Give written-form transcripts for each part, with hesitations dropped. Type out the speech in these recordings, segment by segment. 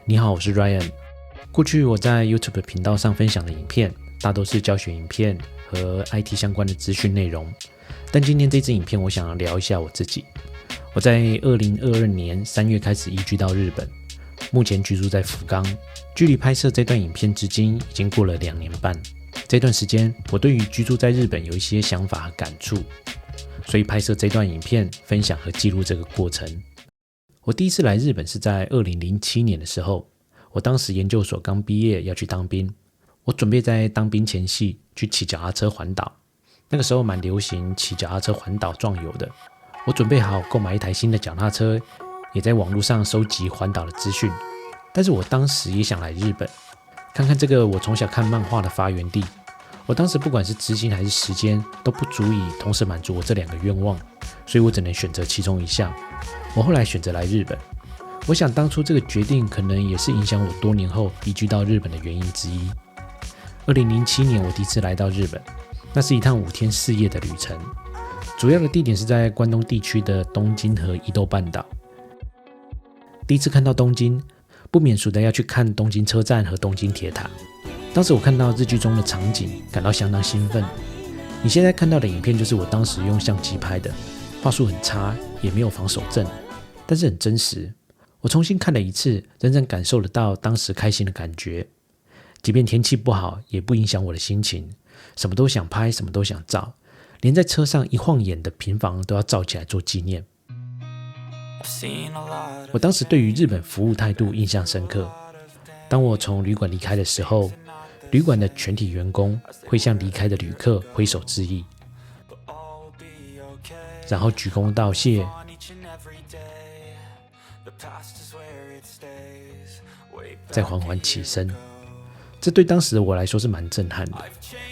你好，我是 Ryan。过去我在 YouTube 频道上分享的影片，大都是教学影片和 IT 相关的资讯内容。但今天这支影片，我想聊一下我自己。我在2022年3月开始移居到日本，目前居住在福冈。距离拍摄这段影片至今已经过了2年半。这段时间，我对于居住在日本有一些想法和感触，所以拍摄这段影片，分享和记录这个过程。我第一次来日本是在2007年的时候，我当时研究所刚毕业要去当兵，我准备在当兵前夕去骑脚踏车环岛。那个时候蛮流行骑脚踏车环岛壮游的，我准备好购买一台新的脚踏车，也在网络上收集环岛的资讯。但是我当时也想来日本，看看这个我从小看漫画的发源地。我当时不管是资金还是时间都不足以同时满足我这2个愿望，所以我只能选择其中一项。我后来选择来日本，我想当初这个决定可能也是影响我多年后移居到日本的原因之一。2007年我第一次来到日本，那是一趟5天4夜的旅程，主要的地点是在关东地区的东京和伊豆半岛。第一次看到东京，不免俗的要去看东京车站和东京铁塔。当时我看到日剧中的场景，感到相当兴奋。你现在看到的影片就是我当时用相机拍的，画术很差，也没有防手震，但是很真实。我重新看了一次，真正感受得到当时开心的感觉。即便天气不好，也不影响我的心情，什么都想拍，什么都想照，连在车上一晃眼的平房都要照起来做纪念。我当时对于日本服务态度印象深刻。当我从旅馆离开的时候，旅馆的全体员工会向离开的旅客挥手致意，然后鞠躬道谢，再缓缓起身。这对当时的我来说是蛮震撼的，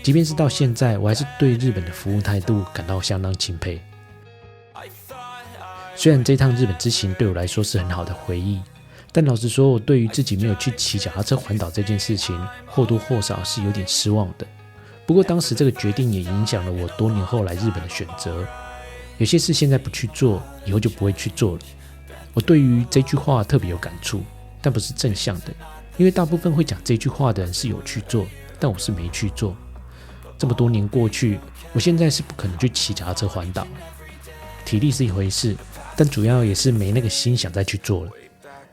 即便是到现在，我还是对日本的服务态度感到相当钦佩。虽然这趟日本之行对我来说是很好的回忆，但老实说，我对于自己没有去骑脚踏车环岛这件事情，或多或少是有点失望的。不过当时这个决定也影响了我多年后来日本的选择。有些事现在不去做，以后就不会去做了。我对于这句话特别有感触，但不是正向的，因为大部分会讲这句话的人是有去做，但我是没去做。这么多年过去，我现在是不可能去骑脚踏车环岛。体力是一回事，但主要也是没那个心想再去做了。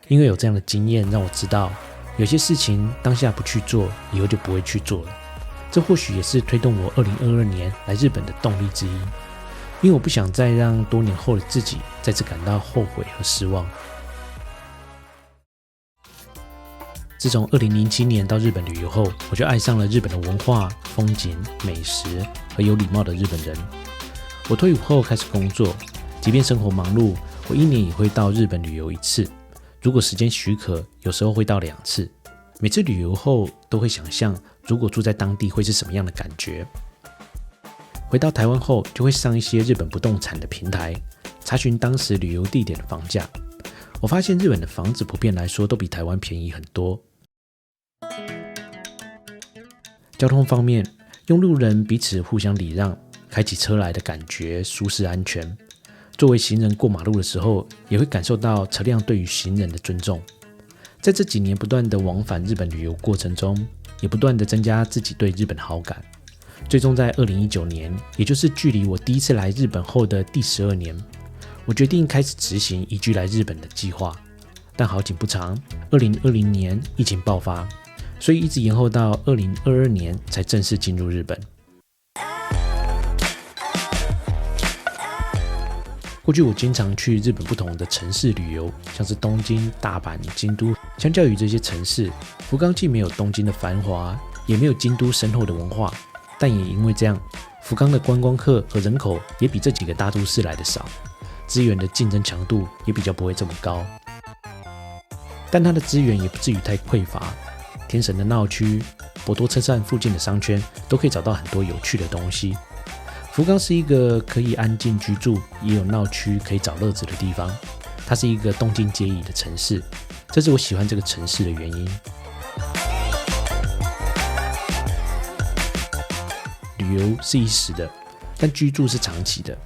因为有这样的经验，让我知道有些事情当下不去做，以后就不会去做了。这或许也是推动我2022年来日本的动力之一，因为我不想再让多年后的自己再次感到后悔和失望。自从2007年到日本旅游后，我就爱上了日本的文化、风景、美食和有礼貌的日本人。我退伍后开始工作，即便生活忙碌，我1年也会到日本旅游1次。如果时间许可，有时候会到2次。每次旅游后都会想象，如果住在当地会是什么样的感觉。回到台湾后，就会上一些日本不动产的平台，查询当时旅游地点的房价。我发现日本的房子普遍来说都比台湾便宜很多。交通方面，用路人彼此互相礼让，开起车来的感觉舒适安全。作为行人过马路的时候，也会感受到车辆对于行人的尊重。在这几年不断的往返日本旅游过程中，也不断的增加自己对日本的好感。最终在2019年，也就是距离我第一次来日本后的第12年，我决定开始执行移居来日本的计划。但好景不长，2020年疫情爆发，所以一直延后到2022年才正式进入日本。过去我经常去日本不同的城市旅游，像是东京、大阪、京都。相较于这些城市，福冈既没有东京的繁华，也没有京都深厚的文化，但也因为这样，福冈的观光客和人口也比这几个大都市来的少，资源的竞争强度也比较不会这么高。但它的资源也不至于太匮乏，天神的闹区、博多车站附近的商圈都可以找到很多有趣的东西。福冈是一个可以安静居住，也有闹区可以找乐子的地方。它是一个动静皆宜的城市，这是我喜欢这个城市的原因。旅游是一时的，但居住是长期的。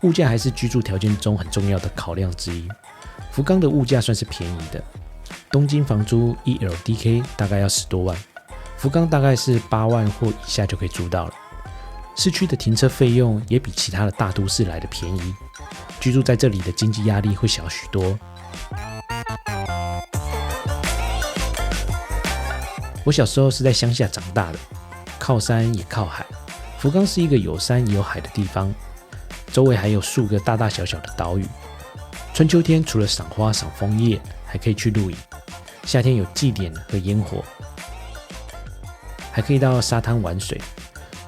物价还是居住条件中很重要的考量之一。福冈的物价算是便宜的，东京房租1LDK 大概要10多万，福冈大概是8万或以下就可以租到了。市区的停车费用也比其他的大都市来的便宜，居住在这里的经济压力会小许多。我小时候是在乡下长大的，靠山也靠海。福冈是一个有山也有海的地方，周围还有数个大大小小的岛屿。春秋天除了赏花赏枫叶，还可以去露营，夏天有祭典和烟火，还可以到沙滩玩水。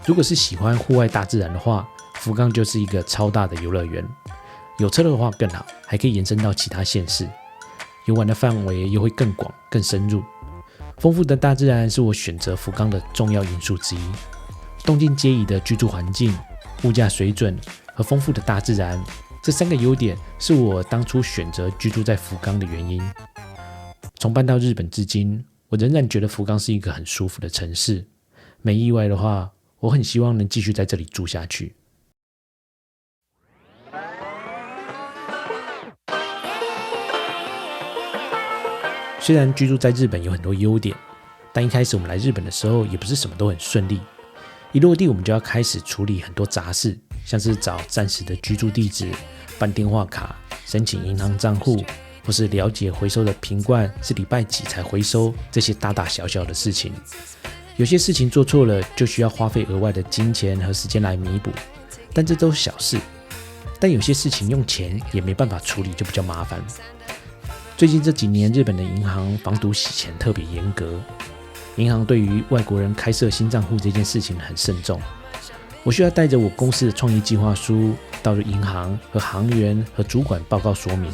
如果是喜欢户外大自然的话，福冈就是一个超大的游乐园。有车的话更好，还可以延伸到其他县市，游玩的范围又会更广更深入。丰富的大自然是我选择福冈的重要因素之一。动静皆宜的居住环境、物价水准和丰富的大自然，这3个优点是我当初选择居住在福冈的原因。从搬到日本至今，我仍然觉得福冈是一个很舒服的城市。没意外的话，我很希望能继续在这里住下去。虽然居住在日本有很多优点，但一开始我们来日本的时候也不是什么都很顺利。一落地我们就要开始处理很多杂事，像是找暂时的居住地址、办电话卡、申请银行账户，或是了解回收的瓶罐是礼拜几才回收，这些大大小小的事情。有些事情做错了，就需要花费额外的金钱和时间来弥补，但这都是小事。但有些事情用钱也没办法处理，就比较麻烦。最近这几年，日本的银行防毒洗钱特别严格，银行对于外国人开设新账户这件事情很慎重。我需要带着我公司的创业计划书到银行和行员和主管报告说明，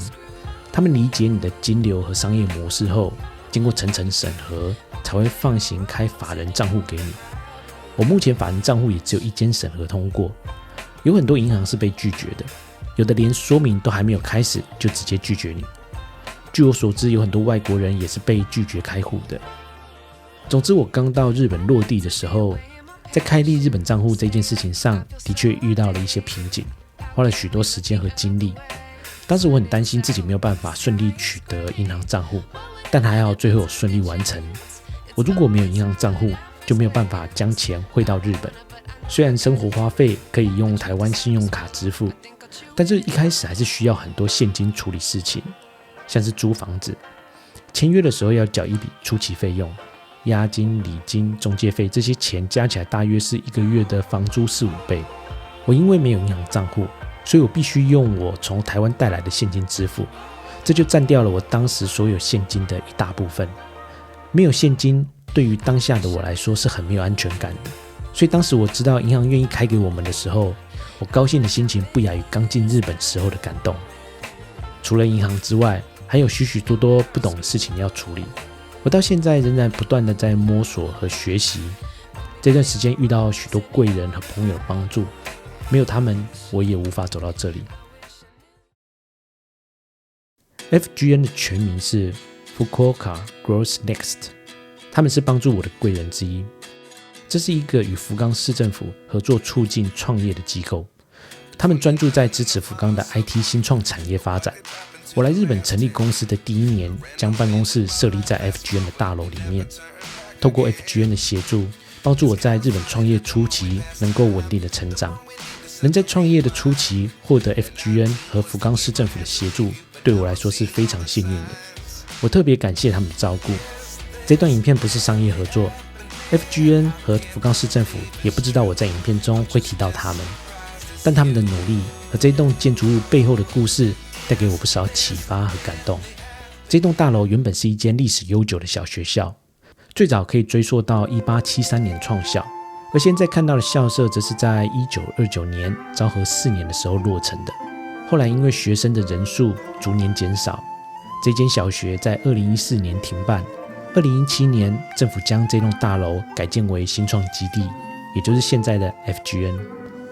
他们理解你的金流和商业模式后，经过层层审核，才会放行开法人账户给你。我目前法人账户也只有1间审核通过，有很多银行是被拒绝的，有的连说明都还没有开始就直接拒绝你。据我所知，有很多外国人也是被拒绝开户的。总之，我刚到日本落地的时候，在开立日本账户这件事情上，的确遇到了一些瓶颈，花了许多时间和精力。当时我很担心自己没有办法顺利取得银行账户，但还好最后有顺利完成。我如果没有银行账户，就没有办法将钱汇到日本。虽然生活花费可以用台湾信用卡支付，但这一开始还是需要很多现金处理事情，像是租房子，签约的时候要缴一笔初期费用，押金、礼金、中介费，这些钱加起来大约是1个月的房租4-5倍。我因为没有银行账户，所以我必须用我从台湾带来的现金支付，这就占掉了我当时所有现金的一大部分。没有现金，对于当下的我来说是很没有安全感的。所以当时我知道银行愿意开给我们的时候，我高兴的心情不亚于刚进日本时候的感动。除了银行之外，还有许许多多不懂的事情要处理。我到现在仍然不断的在摸索和学习。这段时间遇到许多贵人和朋友的帮助，没有他们，我也无法走到这里。FGN 的全名是 Fukuoka Growth Next， 他们是帮助我的贵人之一。这是一个与福冈市政府合作促进创业的机构，他们专注在支持福冈的 IT 新创产业发展。我来日本成立公司的第1年，将办公室设立在 FGN 的大楼里面，透过 FGN 的协助，帮助我在日本创业初期能够稳定的成长。能在创业的初期获得 FGN 和福冈市政府的协助，对我来说是非常幸运的。我特别感谢他们的照顾。这段影片不是商业合作， FGN 和福冈市政府也不知道我在影片中会提到他们，但他们的努力和这栋建筑物背后的故事带给我不少启发和感动。这栋大楼原本是一间历史悠久的小学校，最早可以追溯到1873年创校，而现在看到的校舍则是在1929年昭和4年的时候落成的。后来因为学生的人数逐年减少，这间小学在2014年停办。2017年政府将这栋大楼改建为新创基地，也就是现在的 FGN，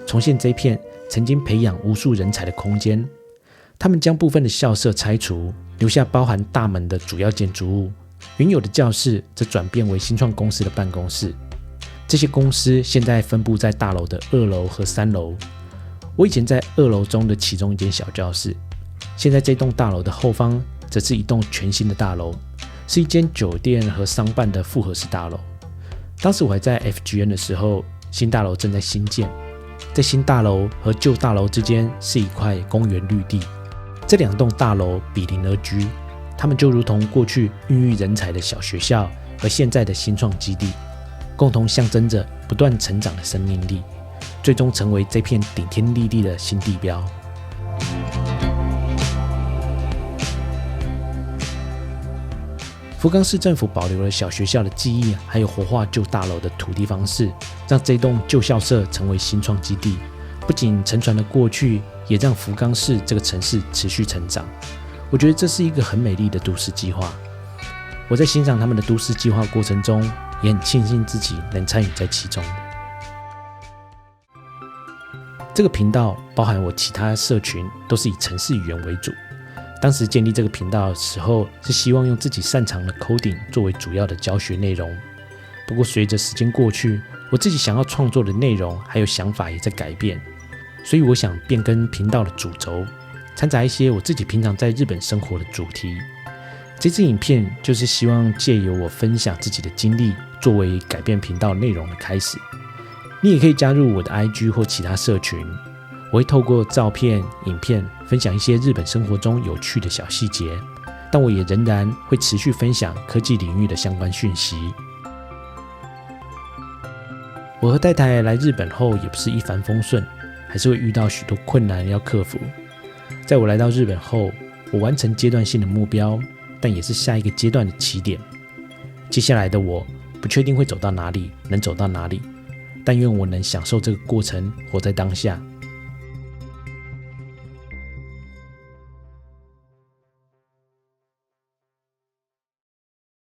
重现这片曾经培养无数人才的空间。他们将部分的校舍拆除，留下包含大门的主要建筑物，原有的教室则转变为新创公司的办公室。这些公司现在分布在大楼的2楼和3楼。我以前在2楼中的其中一间小教室，现在这栋大楼的后方则是一栋全新的大楼，是一间酒店和商办的复合式大楼。当时我还在 FGN 的时候，新大楼正在兴建，在新大楼和旧大楼之间是一块公园绿地，这2栋大楼比邻而居，它们就如同过去孕育人才的小学校和现在的新创基地，共同象征着不断成长的生命力，最终成为这片顶天立地的新地标。福冈市政府保留了小学校的记忆，还有活化旧大楼的土地方式，让这栋旧校舍成为新创基地。不仅承传了过去，也让福冈市这个城市持续成长。我觉得这是一个很美丽的都市计划。我在欣赏他们的都市计划过程中，也很庆幸自己能参与在其中。这个频道包含我其他社群，都是以程式语言为主。当时建立这个频道的时候，是希望用自己擅长的 coding 作为主要的教学内容。不过随着时间过去，我自己想要创作的内容还有想法也在改变，所以我想变更频道的主轴，掺杂一些我自己平常在日本生活的主题。这支影片就是希望借由我分享自己的经历，作为改变频道内容的开始。你也可以加入我的 IG 或其他社群，我会透过照片、影片分享一些日本生活中有趣的小细节，但我也仍然会持续分享科技领域的相关讯息。我和太太来日本后也不是一帆风顺，还是会遇到许多困难要克服。在我来到日本后，我完成阶段性的目标，但也是下一个阶段的起点。接下来的我不确定会走到哪里，能走到哪里，但愿我能享受这个过程，活在当下。